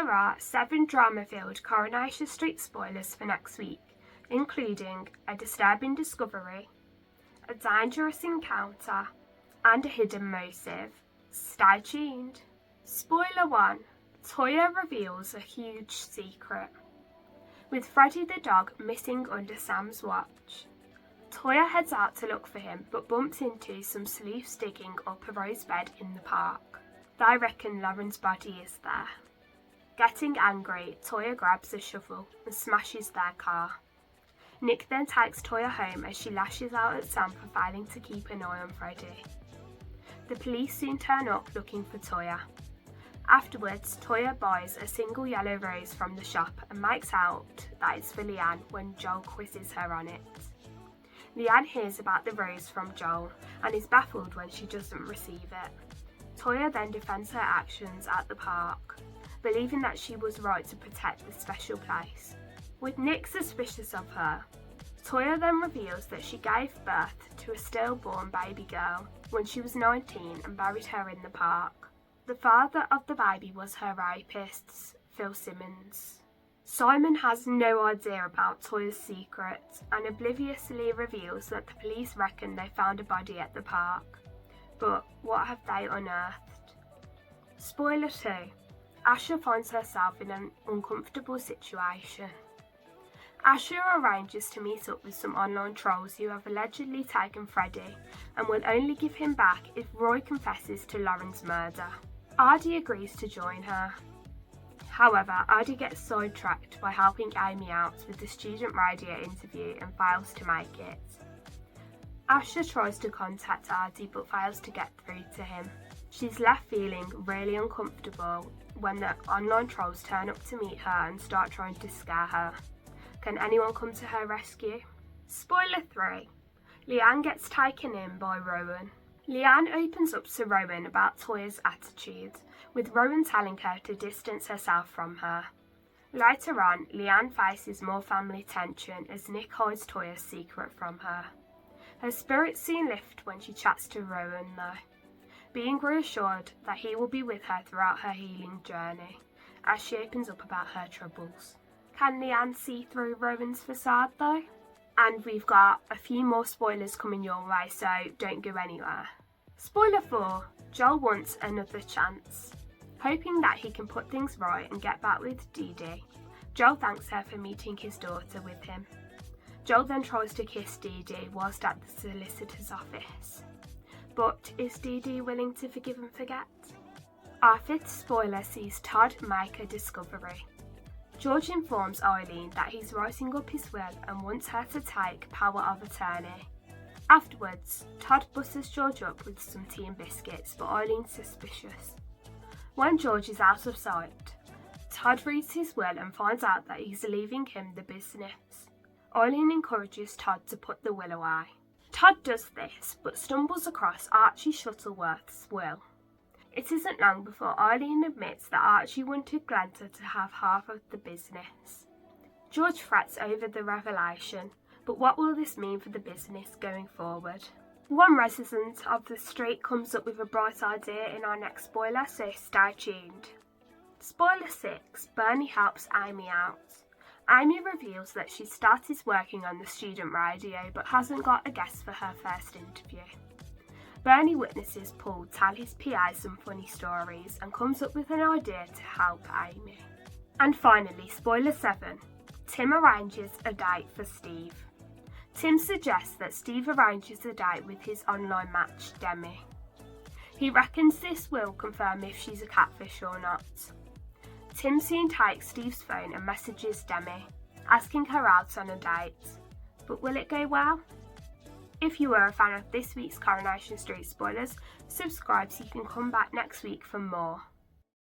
There are 7 drama-filled Coronation Street spoilers for next week, including a disturbing discovery, a dangerous encounter, and a hidden motive. Stay tuned. Spoiler 1. Toya reveals a huge secret. With Freddy the dog missing under Sam's watch, Toya heads out to look for him but bumps into some sleuths digging up a rose bed in the park. They reckon Lauren's body is there. Getting angry, Toya grabs a shovel and smashes their car. Nick then takes Toya home as she lashes out at Sam for failing to keep an eye on Freddy. The police soon turn up looking for Toya. Afterwards, Toya buys a single yellow rose from the shop and makes out that it's for Leanne when Joel quizzes her on it. Leanne hears about the rose from Joel and is baffled when she doesn't receive it. Toya then defends her actions at the park, believing that she was right to protect the special place. With Nick suspicious of her, Toya then reveals that she gave birth to a stillborn baby girl when she was 19 and buried her in the park. The father of the baby was her rapist, Phil Simmons. Simon has no idea about Toya's secret and obliviously reveals that the police reckon they found a body at the park. But what have they unearthed? Spoiler 2. Asha finds herself in an uncomfortable situation. Asha arranges to meet up with some online trolls who have allegedly taken Freddy and will only give him back if Roy confesses to Lauren's murder. Ardy agrees to join her. However, Ardy gets sidetracked by helping Amy out with the student radio interview and fails to make it. Asha tries to contact Ardy but fails to get through to him. She's left feeling really uncomfortable when the online trolls turn up to meet her and start trying to scare her. Can anyone come to her rescue? Spoiler 3. Leanne gets taken in by Rowan. Leanne opens up to Rowan about Toya's attitude, with Rowan telling her to distance herself from her. Later on, Leanne faces more family tension as Nick hides Toya's secret from her. Her spirits soon lift when she chats to Rowan though, being reassured that he will be with her throughout her healing journey, as she opens up about her troubles. Can Leanne see through Rowan's facade though? And we've got a few more spoilers coming your way, so don't go anywhere. Spoiler 4. Joel wants another chance. Hoping that he can put things right and get back with Dee Dee, Joel thanks her for meeting his daughter with him. Joel then tries to kiss Dee Dee whilst at the solicitor's office. But is Dee Dee willing to forgive and forget? Our 5th spoiler sees Todd make a discovery. George informs Eileen that he's writing up his will and wants her to take power of attorney. Afterwards, Todd butters George up with some tea and biscuits, but Eileen's suspicious. When George is out of sight, Todd reads his will and finds out that he's leaving him the business. Eileen encourages Todd to put the will away. Todd does this, but stumbles across Archie Shuttleworth's will. It isn't long before Eileen admits that Archie wanted Glenda to have half of the business. George frets over the revelation, but what will this mean for the business going forward? One resident of the street comes up with a bright idea in our next spoiler, so stay tuned. Spoiler 6, Bernie helps Amy out. Amy reveals that she started working on the student radio but hasn't got a guest for her first interview. Bernie witnesses Paul tell his PA some funny stories and comes up with an idea to help Amy. And finally, spoiler 7, Tim arranges a date for Steve. Tim suggests that Steve arranges a date with his online match, Demi. He reckons this will confirm if she's a catfish or not. Tim soon takes Steve's phone and messages Demi, asking her out on a date. But will it go well? If you were a fan of this week's Coronation Street spoilers, subscribe so you can come back next week for more.